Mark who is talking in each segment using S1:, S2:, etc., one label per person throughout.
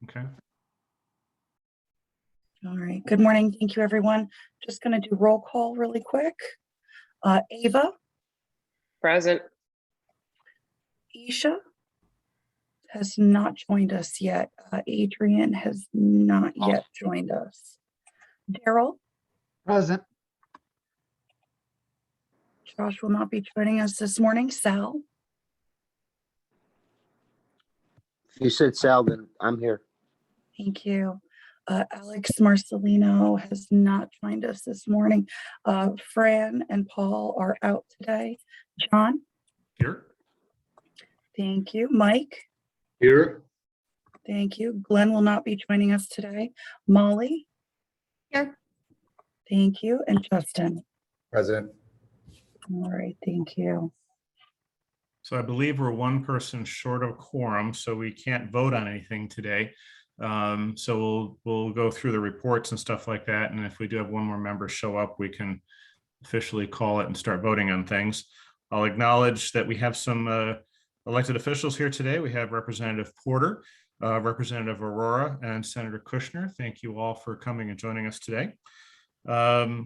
S1: Okay.
S2: All right. Good morning. Thank you, everyone. Just going to do roll call really quick. Ava,
S3: Present.
S2: Isha has not joined us yet. Adrian has not yet joined us. Daryl,
S4: Present.
S2: Josh will not be joining us this morning. Sal,
S5: If you said Sal, then I'm here.
S2: thank you. Alex Marcelino has not joined us this morning. Fran and Paul are out today. John,
S1: Here.
S2: thank you. Mike,
S4: Here.
S2: thank you. Glenn will not be joining us today. Molly,
S3: Here.
S2: thank you. And Justin.
S4: Present.
S2: All right, thank you.
S1: So I believe we're one person short of quorum, so we can't vote on anything today. So we'll go through the reports and stuff like that. And if we do have one more member show up, we can officially call it and start voting on things. I'll acknowledge that we have some elected officials here today. We have Representative Porter, Representative Aurora, and Senator Kushner. Thank you all for coming and joining us today. So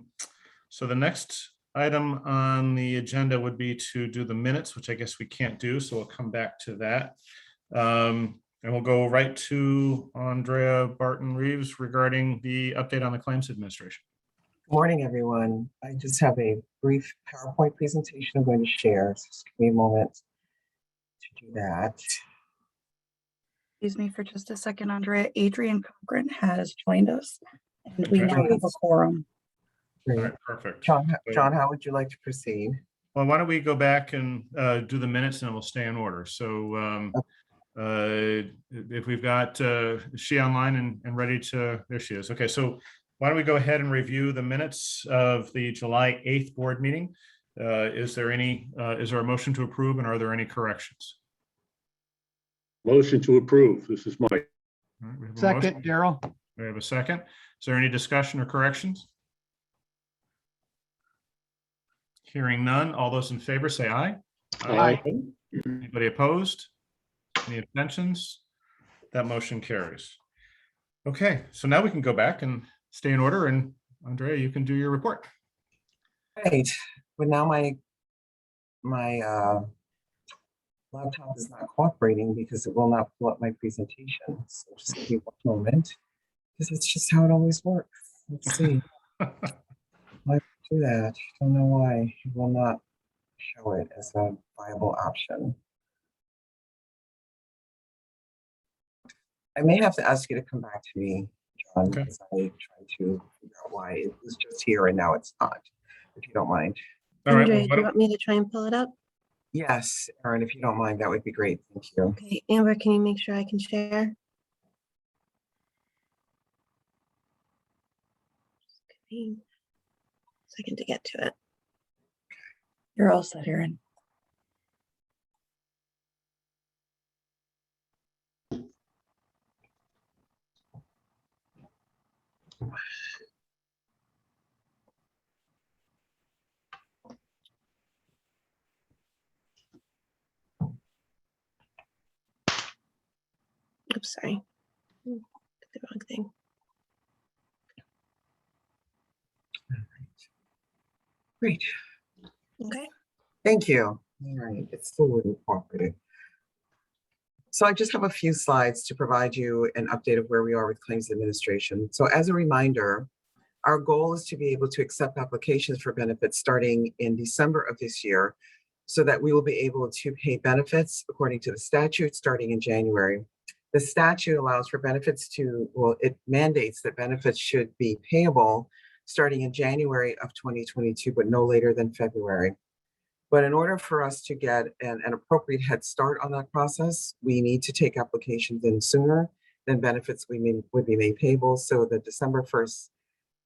S1: the next item on the agenda would be to do the minutes, which I guess we can't do, so we'll come back to that. And we'll go right to Andrea Barton-Reeves regarding the update on the claims administration.
S6: Good morning, everyone. I just have a brief PowerPoint presentation I'm going to share. So just give me a moment to do that.
S2: Excuse me for just a second, Andrea. Adrian Cochran has joined us, and we
S1: Okay.
S2: now have a quorum.
S1: All
S6: Great.
S1: right, perfect.
S6: John, how would you like to proceed?
S1: Well, why don't we go back and do the minutes and we'll stay in order. So if we've got is she online and ready to, there she is. Okay, so why don't we go ahead and review the minutes of the July 8th board meeting? Is there a motion to approve, and are there any corrections?
S7: Motion to approve. This is Mike.
S1: All right, we have a
S4: Second,
S1: motion.
S4: Daryl.
S1: We have a second. Is there any discussion or corrections? Hearing none. All those in favor say aye.
S7: Aye.
S1: Anybody opposed? Any abstentions? That motion carries. Okay, so now we can go back and stay in order, and Andrea, you can do your report.
S6: Right. But now my laptop is not cooperating because it will not pull up my presentation. So just give me one moment, because it's just how it always works. Let's see. Why do that? Don't know why it will not show it as a viable option. I may have to ask you to come back to me, John,
S1: Okay.
S6: because I tried to figure out why it was just here and now it's not, if you don't mind.
S1: All right,
S8: Andrea,
S1: well,
S8: do you want me to try and pull it up?
S6: Yes, Erin, if you don't mind, that would be great. Thank you.
S8: Okay, Amber, can you make sure I can share? Just give me a second to get to it.
S2: You're all set, Erin.
S8: Oops, sorry. Did the wrong thing.
S6: Great.
S8: Okay.
S6: Thank you. All right, it's still wouldn't cooperate. So I just have a few slides to provide you an update of where we are with claims administration. So as a reminder, our goal is to be able to accept applications for benefits starting in December of this year, so that we will be able to pay benefits according to the statute starting in January. The statute allows for benefits to, well, it mandates that benefits should be payable starting in January of 2022, but no later than February. But in order for us to get an appropriate head start on that process, we need to take applications in sooner than benefits would be made payable. So the December 1st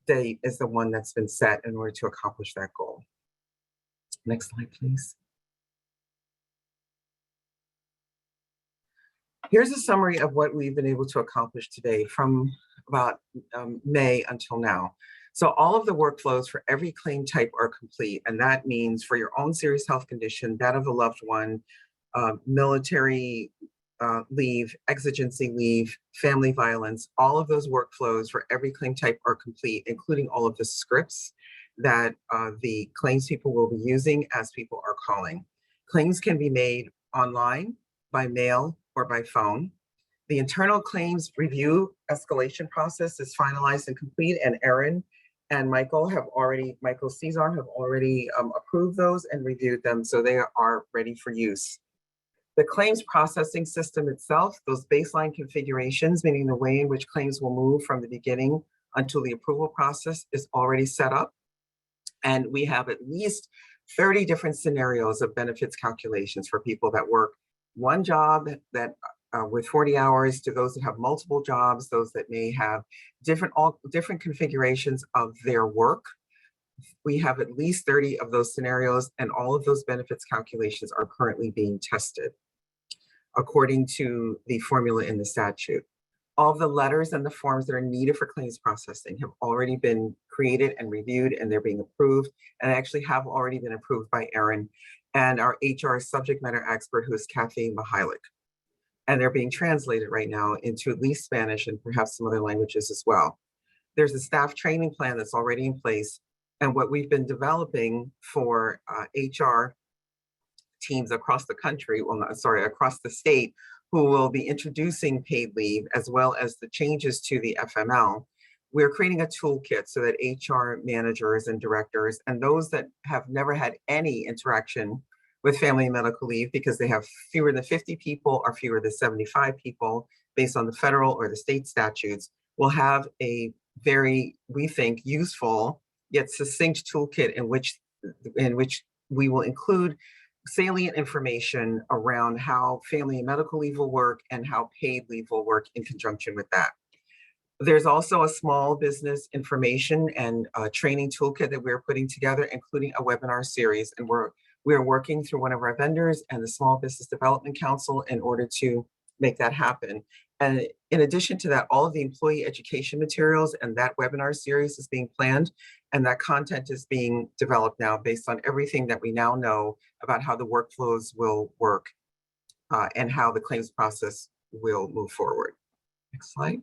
S6: date is the one that's been set in order to accomplish that goal. Next slide, please. Here's a summary of what we've been able to accomplish today from about May until now. So all of the workflows for every claim type are complete, and that means for your own serious health condition, that of a loved one, military leave, exigency leave, family violence, all of those workflows for every claim type are complete, including all of the scripts that the claims people will be using as people are calling. Claims can be made online, by mail, or by phone. The internal claims review escalation process is finalized and complete, and Erin and Michael Cesar have already approved those and reviewed them, so they are ready for use. The claims processing system itself, those baseline configurations, meaning the way in which claims will move from the beginning until the approval process, is already set up. And we have at least 30 different scenarios of benefits calculations for people that work one job that with 40 hours, to those that have multiple jobs, those that may have all different configurations of their work. We have at least 30 of those scenarios, and all of those benefits calculations are currently being tested according to the formula in the statute. All of the letters and the forms that are needed for claims processing have already been created and reviewed, and they're being approved, and actually have already been approved by Erin and our HR subject matter expert, who is Kathy Mihalik. And they're being translated right now into at least Spanish and perhaps some other languages as well. There's a staff training plan that's already in place. And what we've been developing for HR teams across the country, across the state, who will be introducing paid leave as well as the changes to the FML. We're creating a toolkit so that HR managers and directors and those that have never had any interaction with family and medical leave, because they have fewer than 50 people or fewer than 75 people based on the federal or the state statutes, will have a very, we think, useful yet succinct toolkit in which we will include salient information around how family and medical leave will work and how paid leave will work in conjunction with that. There's also a small business information and training toolkit that we're putting together, including a webinar series. And we're working through one of our vendors and the Small Business Development Council in order to make that happen. And in addition to that, all of the employee education materials and that webinar series is being planned, and that content is being developed now based on everything that we now know about how the workflows will work and how the claims process will move forward. Next slide.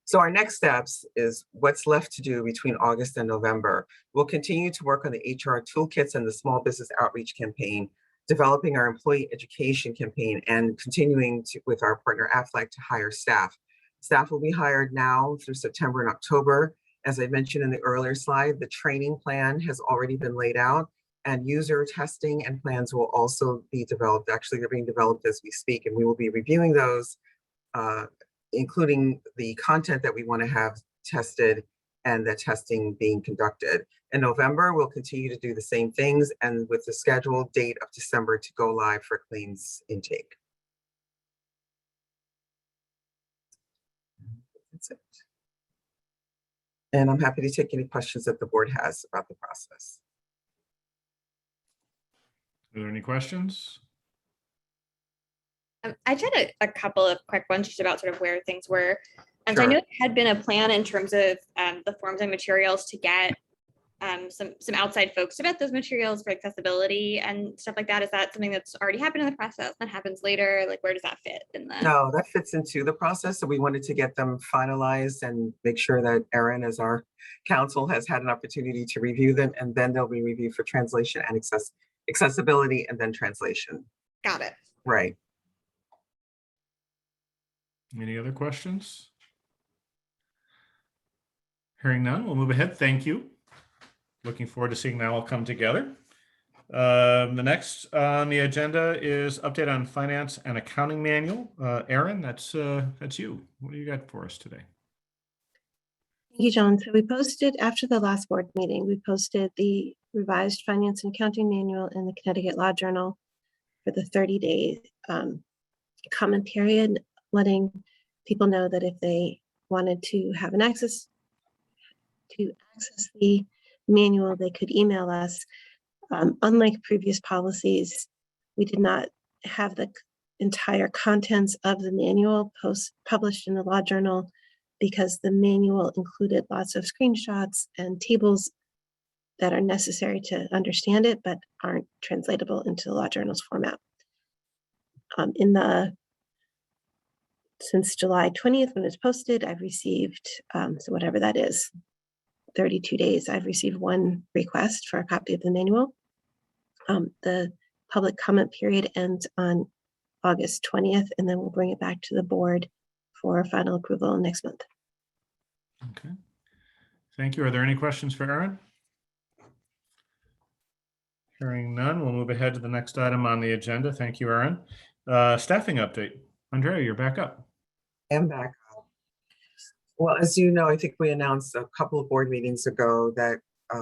S6: So our next steps is what's left to do between August and November. We'll continue to work on the HR toolkits and the small business outreach campaign, developing our employee education campaign, and continuing with our partner Aflac to hire staff. Staff will be hired now through September and October. As I mentioned in the earlier slide, the training plan has already been laid out, and user testing and plans will also be developed. Actually, they're being developed as we speak, and we will be reviewing those, including the content that we want to have tested and the testing being conducted. In November, we'll continue to do the same things, and with the scheduled date of December to go live for claims intake. That's it. And I'm happy to take any questions that the board has about the process.
S1: Are there any questions?
S3: I just had a couple of quick ones just about sort of where things were. And so I
S6: Sure.
S3: know there had been a plan in terms of the forms and materials to get some outside folks about those materials for accessibility and stuff like that. Is that something that's already happened in the process that happens later? Like, where does that fit in the?
S6: No, that fits into the process. So we wanted to get them finalized and make sure that Erin, as our counsel, has had an opportunity to review them, and then they'll be reviewed for translation and accessibility, and then translation.
S3: Got it.
S6: Right.
S1: Any other questions? Hearing none, we'll move ahead. Thank you. Looking forward to seeing that all come together. The next on the agenda is update on finance and accounting manual. Erin, that's you. What do you got for us today?
S8: Thank you, John. So we posted after the last board meeting, we posted the revised finance and accounting manual in the Connecticut Law Journal for the 30-day comment period, letting people know that if they wanted to have an access the manual, they could email us. Unlike previous policies, we did not have the entire contents of the manual published in the Law Journal, because the manual included lots of screenshots and tables that are necessary to understand it, but aren't translatable into the Law Journal's format. Since July 20th, when it's posted, I've received, so whatever that is, 32 days, I've received one request for a copy of the manual. The public comment period ends on August 20th, and then we'll bring it back to the board for final approval next month.
S1: Okay. Thank you. Are there any questions for Erin? Hearing none, we'll move ahead to the next item on the agenda. Thank you, Erin. Staffing update. Andrea, you're back up.
S6: And back up. Well, as you know, I think we announced a couple of board meetings ago that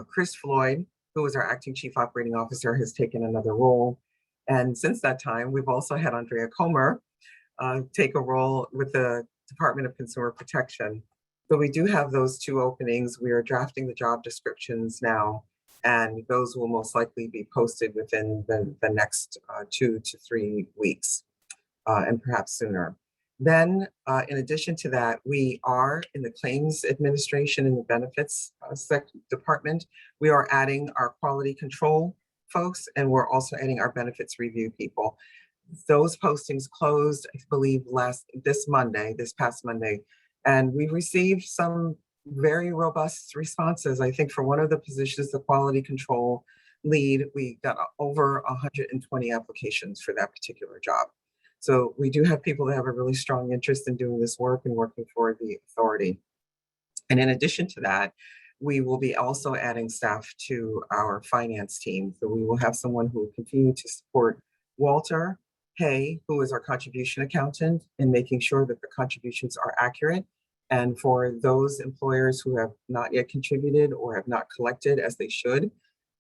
S6: Chris Floyd, who was our acting chief operating officer, has taken another role. And since that time, we've also had Andrea Comer take a role with the Department of Consumer Protection. So we do have those two openings. We are drafting the job descriptions now, and those will most likely be posted within the next 2 to 3 weeks, and perhaps sooner. Then, in addition to that, we are in the claims administration and the benefits department. We are adding our quality control folks, and we're also adding our benefits review people. Those postings closed, I believe, this past Monday, and we've received some very robust responses. I think for one of the positions, the quality control lead, we got over 120 applications for that particular job. So we do have people that have a really strong interest in doing this work and working for the authority. And in addition to that, we will be also adding staff to our finance team. So we will have someone who will continue to support Walter Hay, who is our contribution accountant, in making sure that the contributions are accurate. And for those employers who have not yet contributed or have not collected as they should,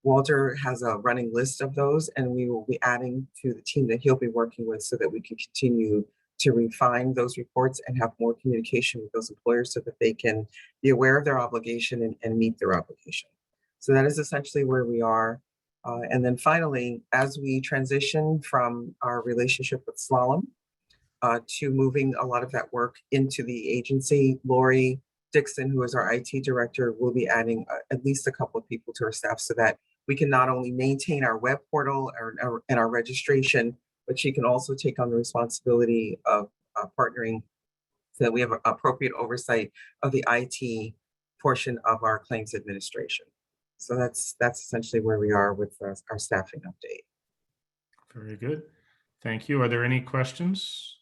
S6: Walter has a running list of those, and we will be adding to the team that he'll be working with so that we can continue to refine those reports and have more communication with those employers so that they can be aware of their obligation and meet their obligation. So that is essentially where we are. And then finally, as we transition from our relationship with Slalom to moving a lot of that work into the agency, Lori Dixon, who is our IT director, will be adding at least a couple of people to our staff so that we can not only maintain our web portal and our registration, but she can also take on the responsibility of partnering so that we have appropriate oversight of the IT portion of our claims administration. So that's essentially where we are with our staffing update.
S1: Very good. Thank you. Are there any questions?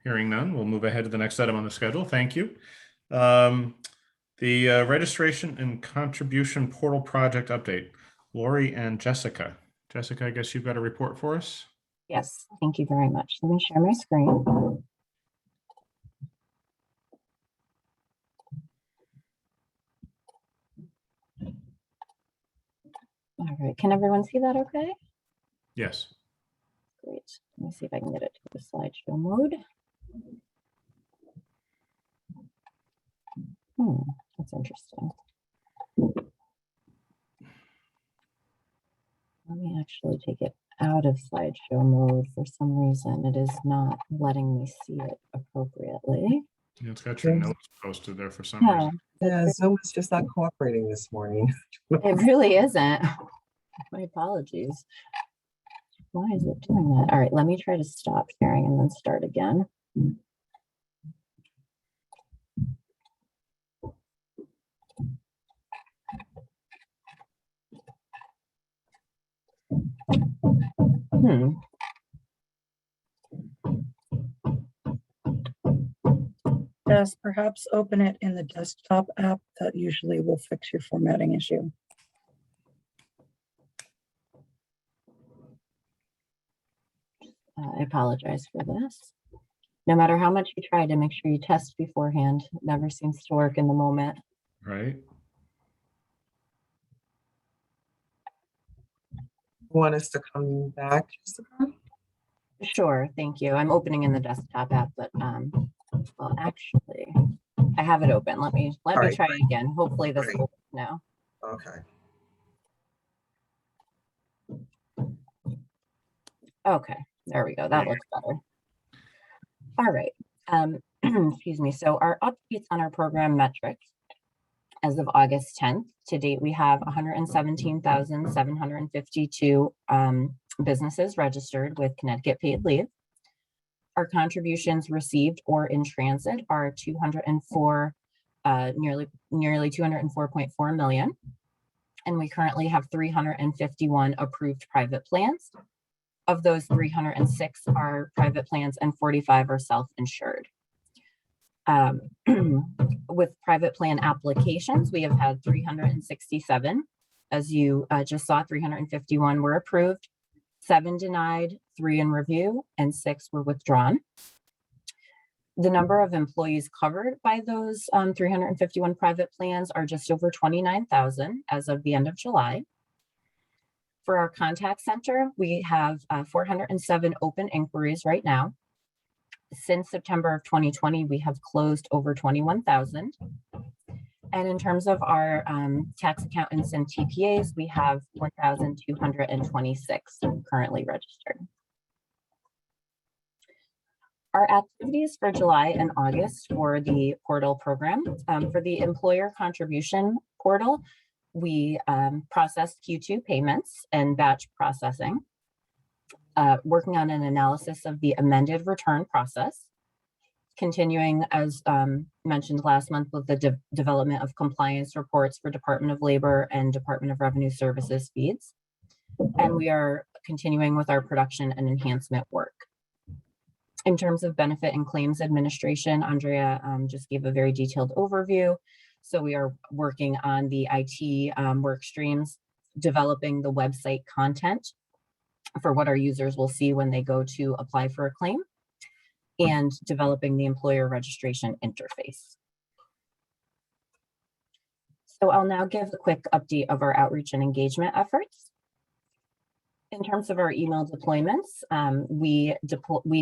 S1: Hearing none, we'll move ahead to the next item on the schedule. Thank you. The registration and contribution portal project update. Lori and Jessica. Jessica, I guess you've got a report for us?
S9: Yes, thank you very much. Let me share my screen. All right, can everyone see that okay?
S1: Yes.
S9: Great. Let me see if I can get it to the slideshow mode. That's interesting. Let me actually take it out of slideshow mode. For some reason, it is not letting me see it appropriately.
S1: Yeah, it's got your notes posted there for some reason.
S6: Yeah, Zoom is just not cooperating this morning.
S9: It really isn't. My apologies. Why is it doing that? All right, let me try to stop sharing and then start again.
S2: Just perhaps open it in the desktop app. That usually will fix your formatting issue.
S9: I apologize for this. No matter how much you try to make sure you test beforehand, it never seems to work in the moment.
S1: Right.
S6: Want us to come back, Jessica?
S9: Sure, thank you. I'm opening in the desktop app, but well, actually, I have it open. Let me try again. Hopefully this will work now.
S6: Okay.
S9: Okay, there we go. That looks better. All right. Excuse me. So our updates on our program metrics As of August 10th, to date, we have 117,752 businesses registered with Connecticut paid leave. Our contributions received or in transit are 204, nearly 204.4 million. And we currently have 351 approved private plans. Of those, 306 are private plans and 45 are self-insured. With private plan applications, we have had 367. As you just saw, 351 were approved, 7 denied, 3 in review, and 6 were withdrawn. The number of employees covered by those 351 private plans are just over 29,000 as of the end of July. For our contact center, we have 407 open inquiries right now. Since September of 2020, we have closed over 21,000. And in terms of our tax accountants and TPAs, we have 1,226 currently registered. Our activities for July and August for the portal program. For the employer contribution portal, we processed Q2 payments and batch processing. Working on an analysis of the amended return process, continuing as mentioned last month with the development of compliance reports for Department of Labor and Department of Revenue Services feeds. And we are continuing with our production and enhancement work. In terms of benefit and claims administration, Andrea just gave a very detailed overview. So we are working on the IT work streams, developing the website content for what our users will see when they go to apply for a claim, and developing the employer registration interface. So I'll now give a quick update of our outreach and engagement efforts. In terms of our email deployments, we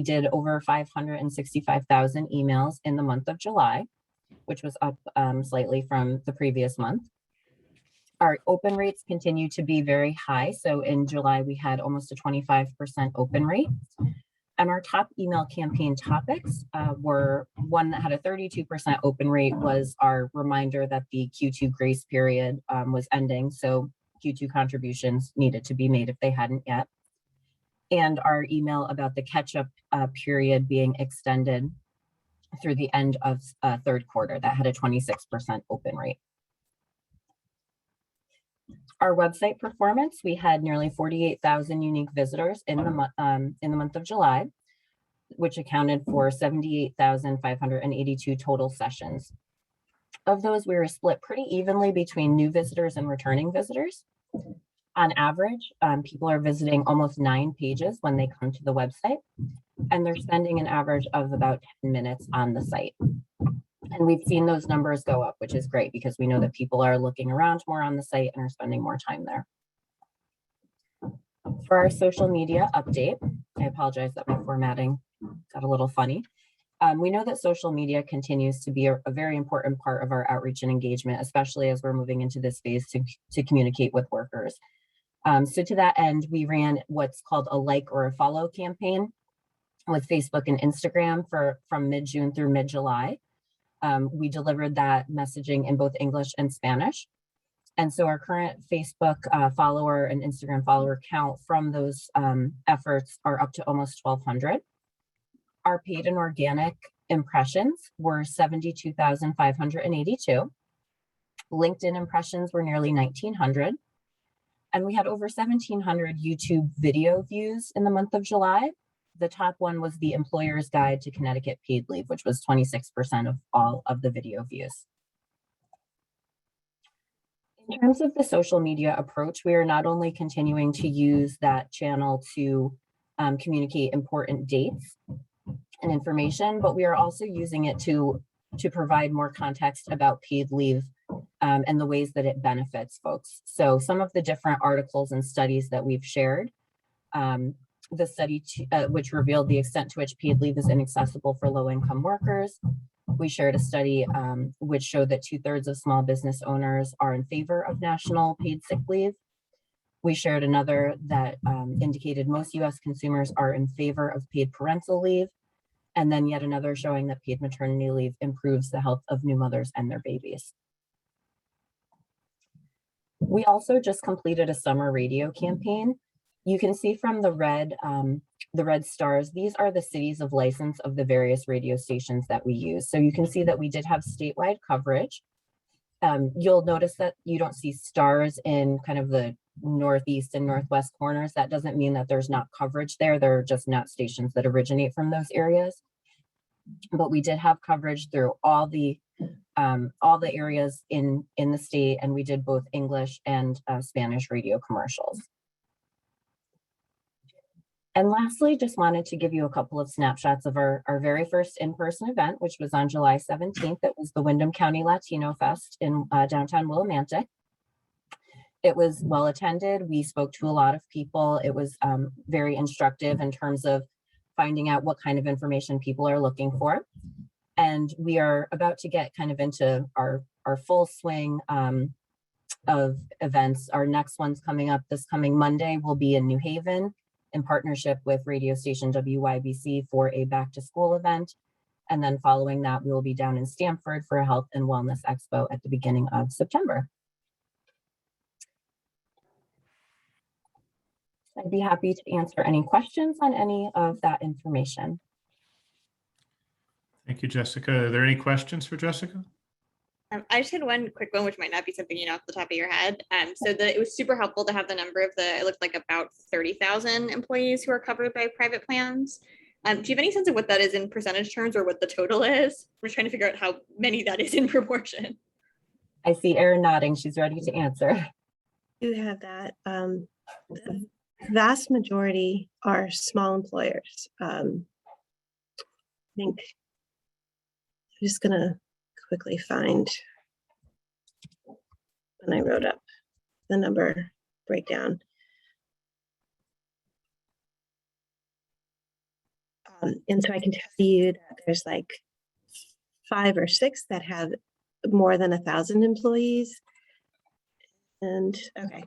S9: did over 565,000 emails in the month of July, which was up slightly from the previous month. Our open rates continue to be very high. So in July, we had almost a 25% open rate. And our top email campaign topics were one that had a 32% open rate was our reminder that the Q2 grace period was ending. So Q2 contributions needed to be made if they hadn't yet. And our email about the catch-up period being extended through the end of third quarter that had a 26% open rate. Our website performance, we had nearly 48,000 unique visitors in the month of July, which accounted for 78,582 total sessions. Of those, we were split pretty evenly between new visitors and returning visitors. On average, people are visiting almost 9 pages when they come to the website, and they're spending an average of about 10 minutes on the site. And we've seen those numbers go up, which is great because we know that people are looking around more on the site and are spending more time there. For our social media update, I apologize that my formatting got a little funny. We know that social media continues to be a very important part of our outreach and engagement, especially as we're moving into this phase to communicate with workers. So to that end, we ran what's called a like or a follow campaign with Facebook and Instagram from mid-June through mid-July. We delivered that messaging in both English and Spanish. And so our current Facebook follower and Instagram follower count from those efforts are up to almost 1,200. Our paid and organic impressions were 72,582. LinkedIn impressions were nearly 1,900. And we had over 1,700 YouTube video views in the month of July. The top one was the Employer's Guide to Connecticut Paid Leave, which was 26% of all of the video views. In terms of the social media approach, we are not only continuing to use that channel to communicate important dates and information, but we are also using it to provide more context about paid leave and the ways that it benefits folks. So some of the different articles and studies that we've shared, the study which revealed the extent to which paid leave is inaccessible for low-income workers. We shared a study which showed that 2/3 of small business owners are in favor of national paid sick leave. We shared another that indicated most US consumers are in favor of paid parental leave. And then yet another showing that paid maternity leave improves the health of new mothers and their babies. We also just completed a summer radio campaign. You can see from the red stars, these are the cities of license of the various radio stations that we use. So you can see that we did have statewide coverage. You'll notice that you don't see stars in kind of the northeast and northwest corners. That doesn't mean that there's not coverage there. There are just not stations that originate from those areas. But we did have coverage through all the areas in the state, and we did both English and Spanish radio commercials. And lastly, just wanted to give you a couple of snapshots of our very first in-person event, which was on July 17th. It was the Windham County Latino Fest in downtown Willimantic. It was well attended. We spoke to a lot of people. It was very instructive in terms of finding out what kind of information people are looking for. And we are about to get kind of into our full swing of events. Our next one's coming up this coming Monday will be in New Haven in partnership with radio station WYBC for a back to school event. And then following that, we will be down in Stamford for a health and wellness expo at the beginning of September. I'd be happy to answer any questions on any of that information.
S1: Thank you, Jessica. Are there any questions for Jessica?
S3: I just had one quick one, which might not be something you know off the top of your head. It was super helpful to have the number of it looked like about 30,000 employees who are covered by private plans. Do you have any sense of what that is in percentage terms or what the total is? We're trying to figure out how many that is in proportion.
S9: I see Erin nodding. She's ready to answer.
S8: You have that. The vast majority are small employers. I think I'm just gonna quickly find when I wrote up the number breakdown. And so I can tell you that there's like 5 or 6 that have more than 1,000 employees. And okay,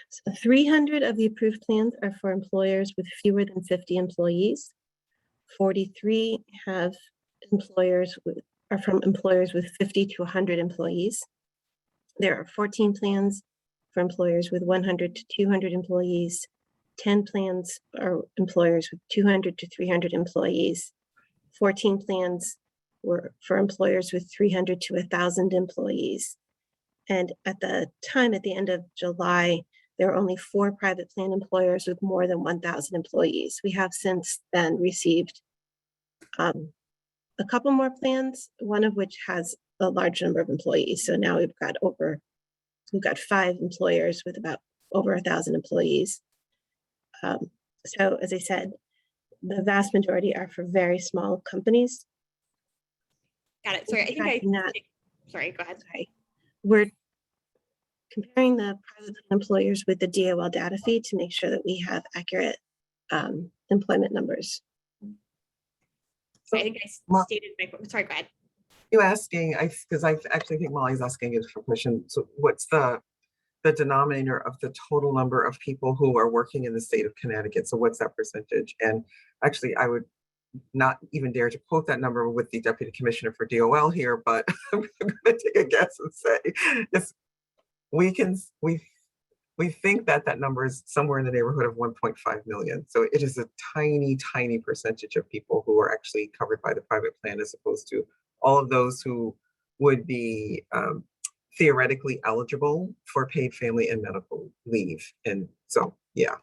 S8: so 300 of the approved plans are for employers with fewer than 50 employees. 43 have are from employers with 50 to 100 employees. There are 14 plans for employers with 100 to 200 employees. 10 plans are employers with 200 to 300 employees. 14 plans were for employers with 300 to 1,000 employees. And at the end of July, there are only 4 private plan employers with more than 1,000 employees. We have since then received a couple more plans, one of which has a large number of employees. So now we've got 5 employers with about over 1,000 employees. So as I said, the vast majority are for very small companies.
S3: Got it. Sorry, sorry, go ahead.
S8: Sorry. We're comparing the private employers with the DOL data feed to make sure that we have accurate employment numbers.
S3: So I think I stated my, sorry, go ahead.
S6: You asking, because I actually think Molly's asking it for question. So what's the denominator of the total number of people who are working in the state of Connecticut? So what's that percentage? And actually, I would not even dare to quote that number with the Deputy Commissioner for DOL here, but I'm going to take a guess and say, yes, we think that number is somewhere in the neighborhood of 1.5 million. So it is a tiny, tiny percentage of people who are actually covered by the private plan, as opposed to all of those who would be theoretically eligible for paid family and medical leave. And so, yeah.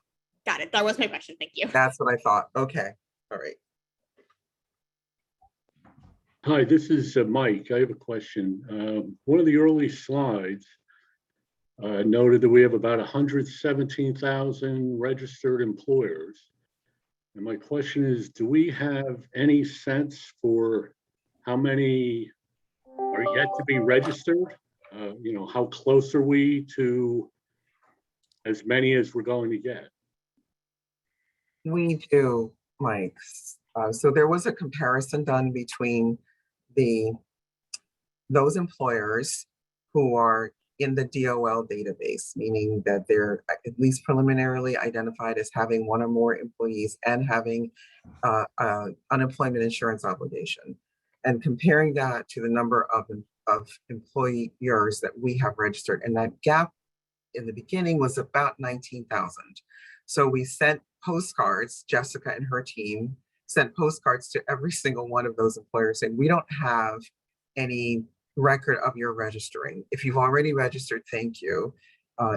S3: Got it. That was my question. Thank you.
S6: That's what I thought. Okay. All right.
S7: Hi, this is Mike. I have a question. One of the early slides noted that we have about 117,000 registered employers. And my question is, do we have any sense for how many are yet to be registered? How close are we to as many as we're going to get?
S6: We do, Mike. So there was a comparison done between those employers who are in the DOL database, meaning that they're at least preliminarily identified as having 1 or more employees and having unemployment insurance obligation, and comparing that to the number of employers that we have registered. And that gap in the beginning was about 19,000. So we sent postcards, Jessica and her team sent postcards to every single one of those employers saying, we don't have any record of your registering. If you've already registered, thank you.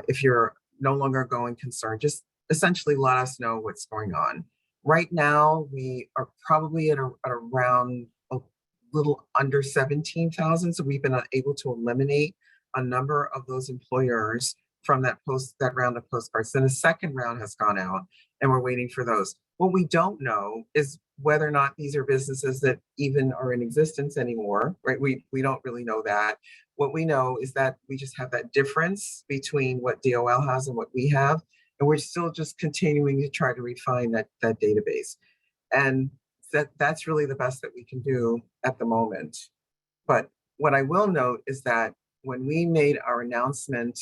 S6: If you're no longer going concern, just essentially let us know what's going on. Right now, we are probably at around a little under 17,000. So we've been able to eliminate a number of those employers from that round of postcards. Then a second round has gone out and we're waiting for those. What we don't know is whether or not these are businesses that even are in existence anymore, right? We don't really know that. What we know is that we just have that difference between what DOL has and what we have. And we're still just continuing to try to refine that database. And that's really the best that we can do at the moment. But what I will note is that when we made our announcement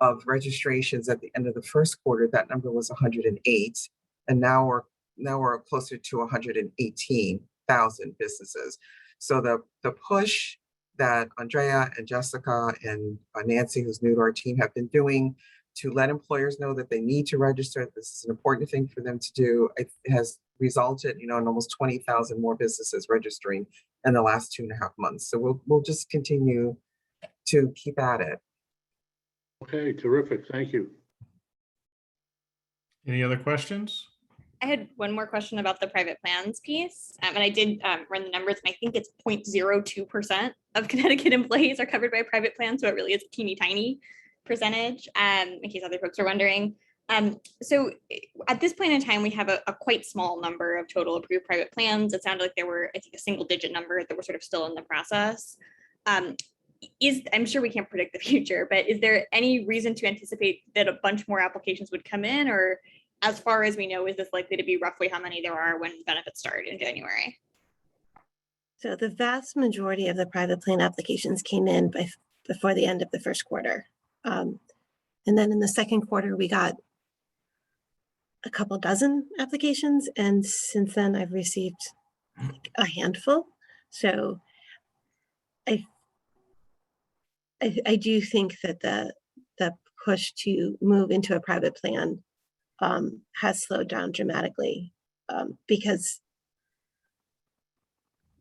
S6: of registrations at the end of the first quarter, that number was 108. And now we're closer to 118,000 businesses. So the push that Andrea and Jessica and Nancy, who's new to our team, have been doing to let employers know that they need to register, this is an important thing for them to do, it has resulted, in almost 20,000 more businesses registering in the last 2.5 months. So we'll just continue to keep at it.
S7: Okay, terrific. Thank you.
S1: Any other questions?
S3: I had one more question about the private plans piece. And I did run the numbers, and I think it's 0.02% of Connecticut employees are covered by private plans. So it really is a teeny tiny percentage, in case other folks are wondering. So at this point in time, we have a quite small number of total approved private plans. It sounded like there were, I think, a single digit number that were sort of still in the process. I'm sure we can't predict the future, but is there any reason to anticipate that a bunch more applications would come in, or as far as we know, is this likely to be roughly how many there are when benefits start in January?
S8: So the vast majority of the private plan applications came in before the end of the first quarter. And then in the second quarter, we got a couple dozen applications. And since then I've received a handful. So I do think that the push to move into a private plan has slowed down dramatically because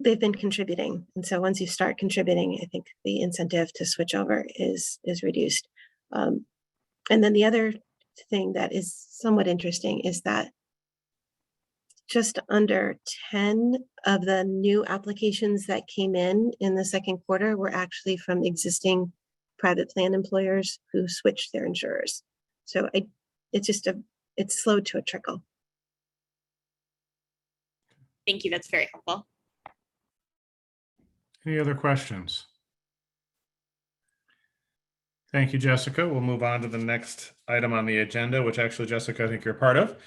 S8: they've been contributing. And so once you start contributing, I think the incentive to switch over is reduced. And then the other thing that is somewhat interesting is that just under 10 of the new applications that came in the second quarter were actually from existing private plan employers who switched their insurers. So it's slowed to a trickle.
S3: Thank you. That's very helpful.
S1: Any other questions? Thank you, Jessica. We'll move on to the next item on the agenda, which actually, Jessica, I think you're part of,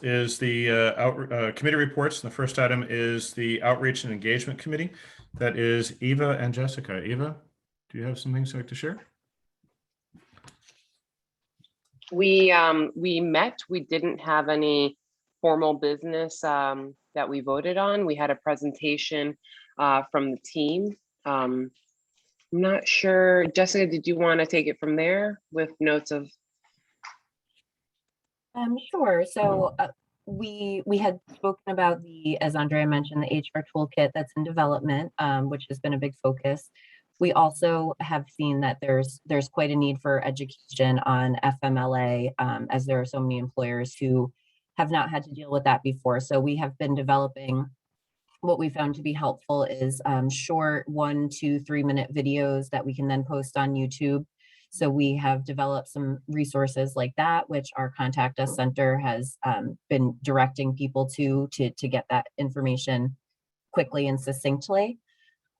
S1: is the committee reports. And the first item is the Outreach and Engagement Committee. That is Eva and Jessica. Eva, do you have some things you'd like to share?
S10: We met. We didn't have any formal business that we voted on. We had a presentation from the team. I'm not sure, Jessica, did you want to take it from there with notes of?
S9: Sure. So we had spoken about as Andrea mentioned, the HR toolkit that's in development, which has been a big focus. We also have seen that there's quite a need for education on FMLA, as there are so many employers who have not had to deal with that before. So we have been developing what we found to be helpful is short 1 to 3 minute videos that we can then post on YouTube. So we have developed some resources like that, which our Contact Us Center has been directing people to get that information quickly and succinctly.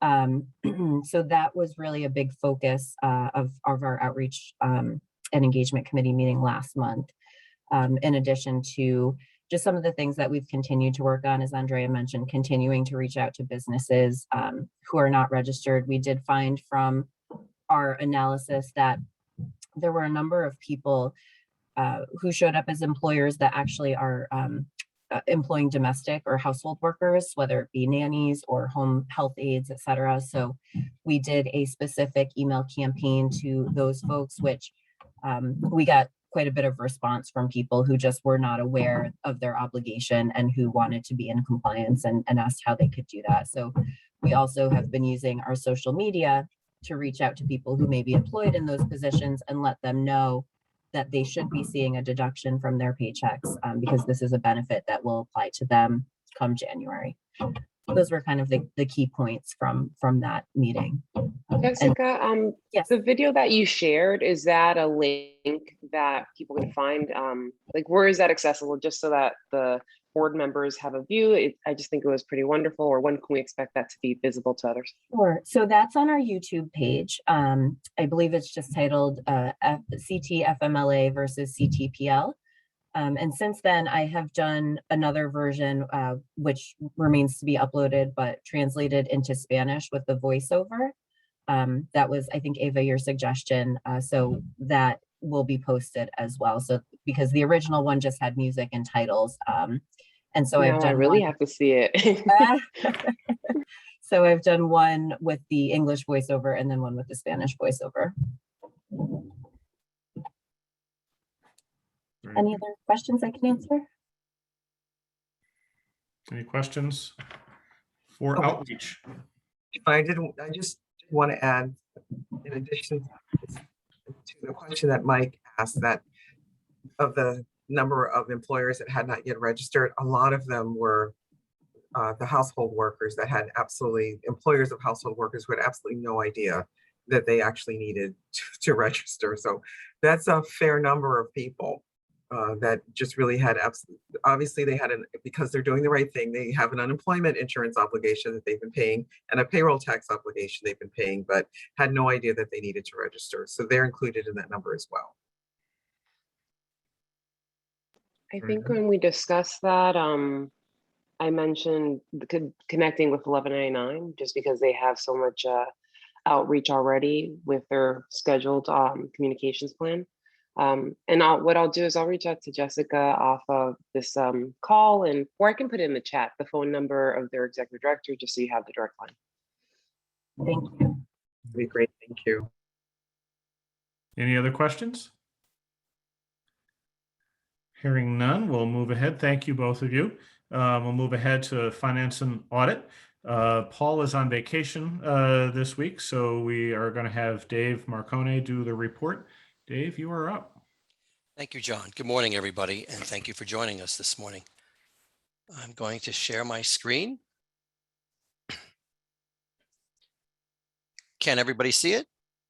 S9: So that was really a big focus of our outreach and engagement committee meeting last month. In addition to just some of the things that we've continued to work on, as Andrea mentioned, continuing to reach out to businesses who are not registered. We did find from our analysis that there were a number of people who showed up as employers that actually are employing domestic or household workers, whether it be nannies or home health aides, et cetera. So we did a specific email campaign to those folks, which we got quite a bit of response from people who just were not aware of their obligation and who wanted to be in compliance and asked how they could do that. So we also have been using our social media to reach out to people who may be employed in those positions and let them know that they should be seeing a deduction from their paychecks, because this is a benefit that will apply to them come January. Those were kind of the key points from that meeting.
S10: Jessica,
S9: Yes.
S10: the video that you shared, is that a link that people can find? Like, where is that accessible? Just so that the board members have a view. I just think it was pretty wonderful. Or when can we expect that to be visible to others?
S9: Sure. So that's on our YouTube page. I believe it's just titled CTFMLA versus CTPL. And since then, I have done another version, which remains to be uploaded, but translated into Spanish with the voiceover. That was, I think, Ava, your suggestion. So that will be posted as well. So because the original one just had music and titles. And so
S10: Now
S9: I've done
S10: I really
S9: one.
S10: have to see it.
S9: So I've done one with the English voiceover and then one with the Spanish voiceover. Any other questions I can answer?
S1: Any questions for outreach?
S6: I just want to add, in addition to the question that Mike asked, that of the number of employers that had not yet registered, a lot of them were the household workers that had employers of household workers who had absolutely no idea that they actually needed to register. So that's a fair number of people that just really had obviously they had because they're doing the right thing, they have an unemployment insurance obligation that they've been paying and a payroll tax obligation they've been paying, but had no idea that they needed to register. So they're included in that number as well.
S10: I think when we discussed that, I mentioned connecting with 1199 just because they have so much outreach already with their scheduled communications plan. And what I'll do is I'll reach out to Jessica off of this call, or I can put it in the chat, the phone number of their executive director, just so you have the direct line.
S9: Thank you.
S6: That'd be great. Thank you.
S1: Any other questions? Hearing none, we'll move ahead. Thank you, both of you. We'll move ahead to finance and audit. Paul is on vacation this week, so we are going to have Dave Marcone do the report. Dave, you are up.
S11: Thank you, John. Good morning, everybody, and thank you for joining us this morning. I'm going to share my screen. Can everybody see it?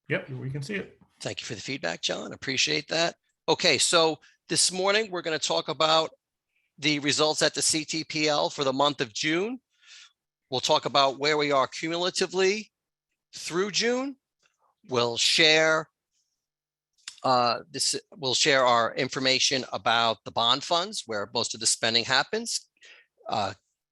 S1: Yep, we can see it.
S11: Thank you for the feedback, John. Appreciate that. Okay, so this morning we're going to talk about the results at the CTPL for the month of June. We'll talk about where we are cumulatively through June. We'll share we'll share our information about the bond funds, where most of the spending happens,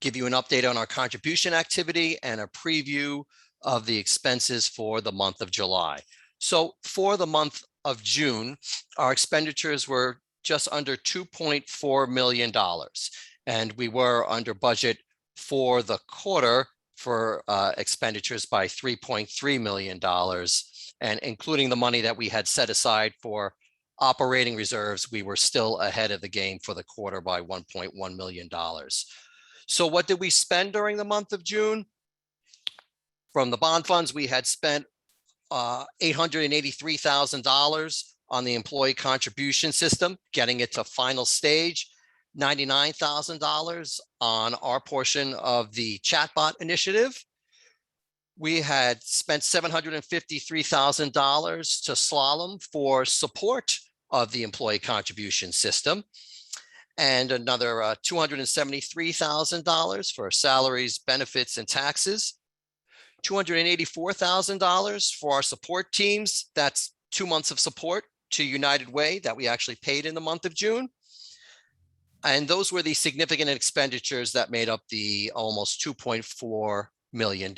S11: give you an update on our contribution activity and a preview of the expenses for the month of July. So for the month of June, our expenditures were just under $2.4 million, and we were under budget for the quarter for expenditures by $3.3 million. And including the money that we had set aside for operating reserves, we were still ahead of the game for the quarter by $1.1 million. So what did we spend during the month of June? From the bond funds, we had spent $883,000 on the employee contribution system, getting it to final stage, $99,000 on our portion of the chatbot initiative. We had spent $753,000 to Slalom for support of the employee contribution system, and another $273,000 for salaries, benefits, and taxes. $284,000 for our support teams. That's 2 months of support to United Way that we actually paid in the month of June. And those were the significant expenditures that made up the almost $2.4 million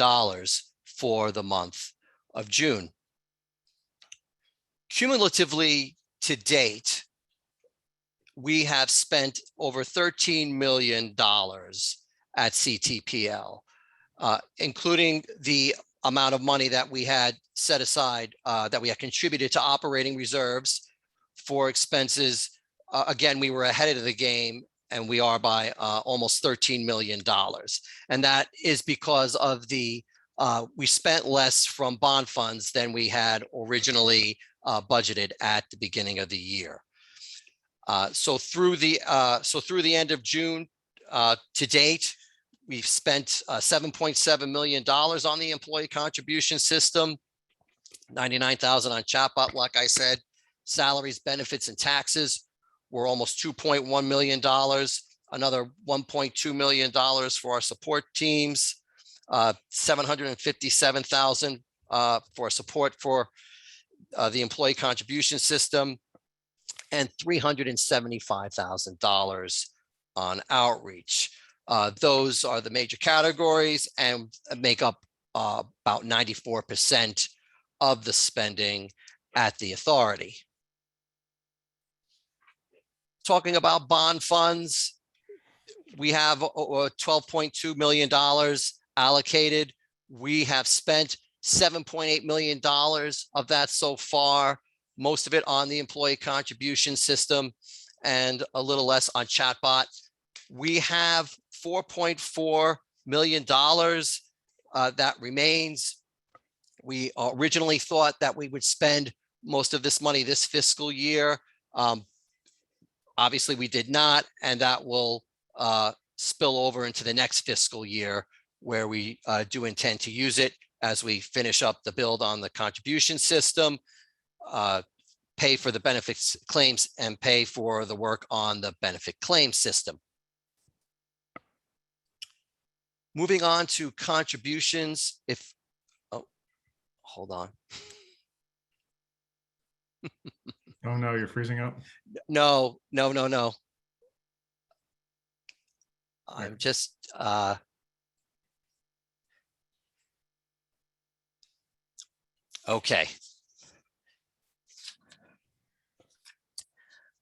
S11: for the month of June. Cumulatively to date, we have spent over $13 million at CTPL, including the amount of money that we had set aside, that we had contributed to operating reserves. for expenses, again, we were ahead of the game, and we are by almost $13 million. And that is because of we spent less from bond funds than we had originally budgeted at the beginning of the year. So through the end of June to date, we've spent $7.7 million on the employee contribution system, 99,000 on chatbot, like I said. Salaries, benefits, and taxes were almost $2.1 million. Another $1.2 million for our support teams, 757,000 for support for the employee contribution system, and $375,000 on outreach. Those are the major categories and make up about 94% of the spending at the authority. Talking about bond funds, we have $12.2 million allocated. We have spent $7.8 million of that so far, most of it on the employee contribution system and a little less on chatbot. We have $4.4 million that remains. We originally thought that we would spend most of this money this fiscal year. Obviously, we did not, and that will spill over into the next fiscal year, where we do intend to use it as we finish up the build on the contribution system, pay for the benefits claims, and pay for the work on the benefit claim system. Moving on to contributions, hold on.
S1: Oh no, you're freezing up.
S11: No. I'm just, okay.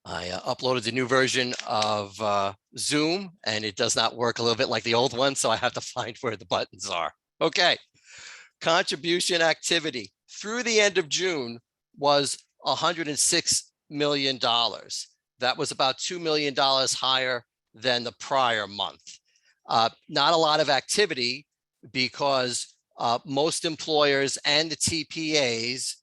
S11: I uploaded the new version of Zoom, and it does not work a little bit like the old one, so I have to find where the buttons are. Okay. Contribution activity through the end of June was $106 million. That was about $2 million higher than the prior month. Not a lot of activity because most employers and the TPAs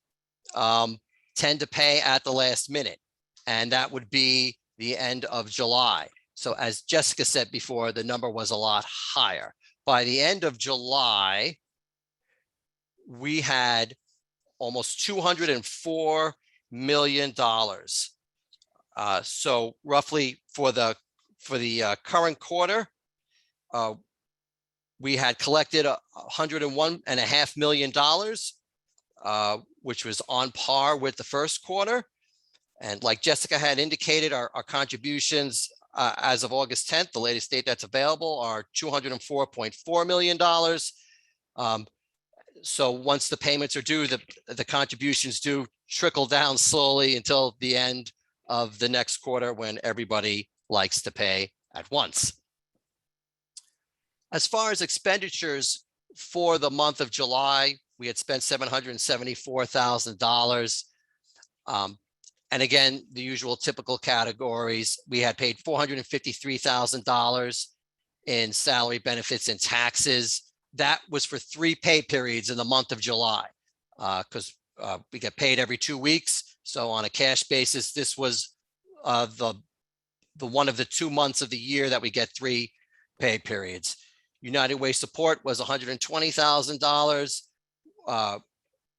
S11: tend to pay at the last minute, and that would be the end of July. So as Jessica said before, the number was a lot higher. By the end of July, we had almost $204 million. So roughly for the current quarter, we had collected $101.5 million, which was on par with the first quarter. And like Jessica had indicated, our contributions as of August 10th, the latest date that's available, are $204.4 million. So once the payments are due, the contributions do trickle down slowly until the end of the next quarter, when everybody likes to pay at once. As far as expenditures for the month of July, we had spent $774,000. And again, the usual typical categories. We had paid $453,000 in salary, benefits, and taxes. That was for 3 pay periods in the month of July, because we get paid every 2 weeks. So on a cash basis, this was the one of the 2 months of the year that we get 3 pay periods. United Way support was $120,000.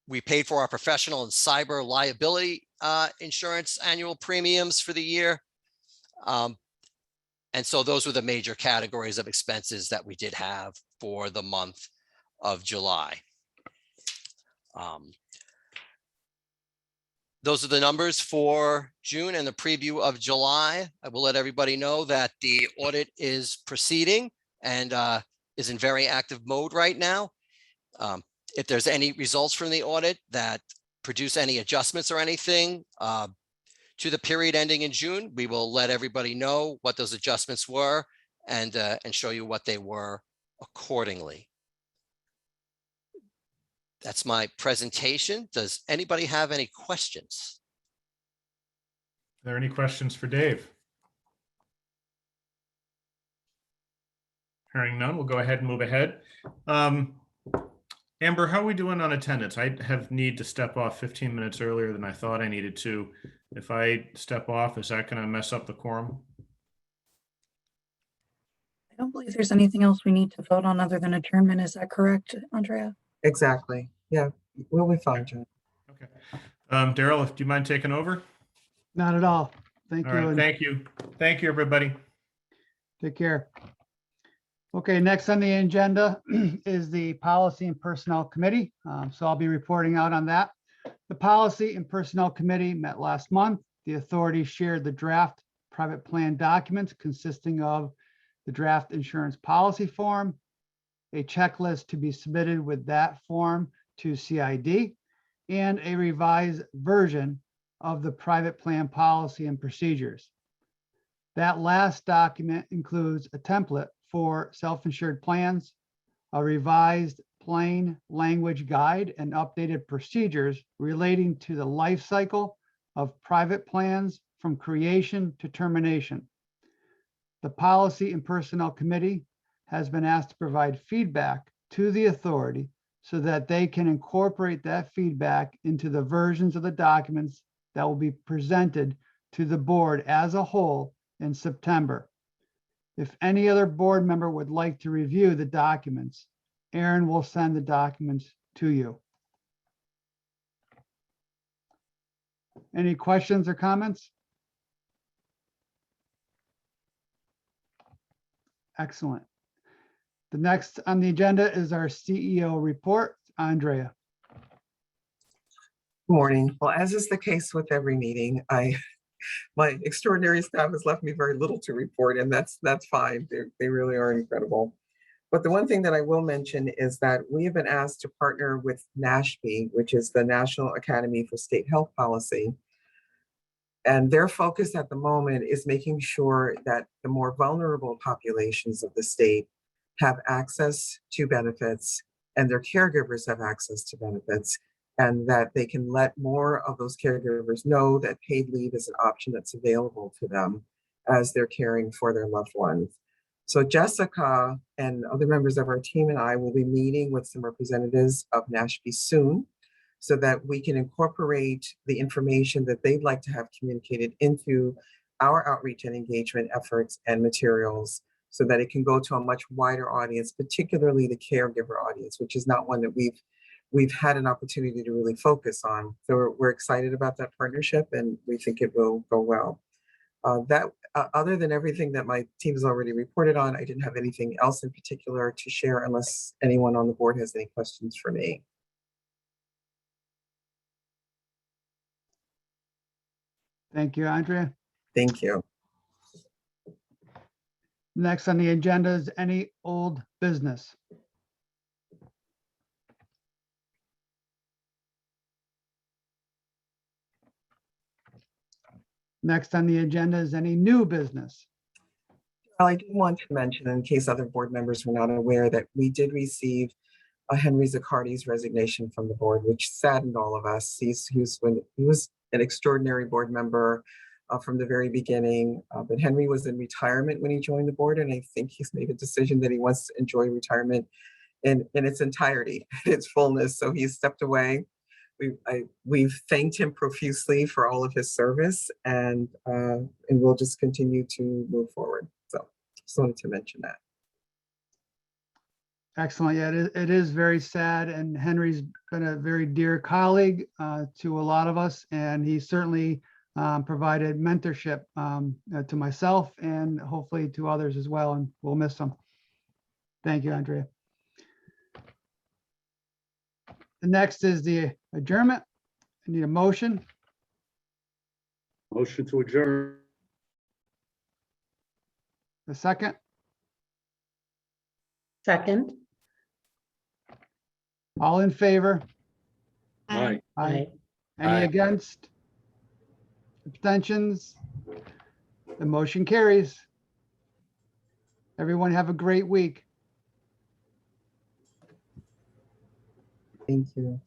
S11: We paid for our professional and cyber liability insurance annual premiums for the year. And so those were the major categories of expenses that we did have for the month of July. Those are the numbers for June and the preview of July. I will let everybody know that the audit is proceeding and is in very active mode right now. If there's any results from the audit that produce any adjustments or anything to the period ending in June, we will let everybody know what those adjustments were and show you what they were accordingly. That's my presentation. Does anybody have any questions?
S1: there any questions for Dave? Hearing none, we'll go ahead and move ahead. Amber, how are we doing on attendance? I have need to step off 15 minutes earlier than I thought I needed to. If I step off, is that going to mess up the quorum?
S2: I don't believe there's anything else we need to vote on other than adjournment. Is that correct, Andrea?
S6: Exactly. Yeah, we'll be fine, John.
S1: Okay. Daryl, do you mind taking over?
S12: Not at all. Thank
S1: All
S12: you.
S1: right,
S12: And
S1: thank you. Thank you, everybody.
S12: take care. Okay, next on the agenda is the Policy and Personnel Committee. So I'll be reporting out on that. The Policy and Personnel Committee met last month. The authority shared the draft private plan documents consisting of the draft insurance policy form, a checklist to be submitted with that form to CID, and a revised version of the private plan policy and procedures. That last document includes a template for self-insured plans, a revised plain language guide, and updated procedures relating to the life cycle of private plans from creation to termination. The Policy and Personnel Committee has been asked to provide feedback to the authority so that they can incorporate that feedback into the versions of the documents that will be presented to the board as a whole in September. If any other board member would like to review the documents, Aaron will send the documents to you. Any questions or comments? Excellent. The next on the agenda is our CEO report. Andrea.
S6: Good morning. Well, as is the case with every meeting, my extraordinary staff has left me very little to report, and that's fine. They really are incredible. But the one thing that I will mention is that we have been asked to partner with NASHP, which is the National Academy for State Health Policy. And their focus at the moment is making sure that the more vulnerable populations of the state have access to benefits and their caregivers have access to benefits, and that they can let more of those caregivers know that paid leave is an option that's available to them as they're caring for their loved ones. So Jessica and other members of our team and I will be meeting with some representatives of NASHP soon so that we can incorporate the information that they'd like to have communicated into our outreach and engagement efforts and materials so that it can go to a much wider audience, particularly the caregiver audience, which is not one that we've had an opportunity to really focus on. So we're excited about that partnership and we think it will go well. Other than everything that my team has already reported on, I didn't have anything else in particular to share unless anyone on the board has any questions for me.
S12: Thank you, Andrea.
S6: Thank you.
S12: Next on the agenda is any old business. Next on the agenda is any new business.
S6: Well, I do want to mention, in case other board members were not aware, that we did receive Henry Zaccardi's resignation from the board, which saddened all of us. He was an extraordinary board member from the very beginning, but Henry was in retirement when he joined the board, and I think he's made a decision that he wants to enjoy retirement in its entirety, its fullness. So he's stepped away. We've thanked him profusely for all of his service, and we'll just continue to move forward. So just wanted to mention that.
S12: Excellent. Yeah, it is very sad. And Henry's been a very dear colleague to a lot of us. And he certainly provided mentorship to myself and hopefully to others as well. And we'll miss him. Thank you, Andrea. The next is the adjournment. I need a motion.
S7: Motion to adjourn.
S12: A second.
S13: Second.
S12: All in favor?
S7: Aye.
S12: Aye.
S5: Aye.
S12: Any against? Abstentions? The motion carries. Everyone have a great week.
S6: Thank you.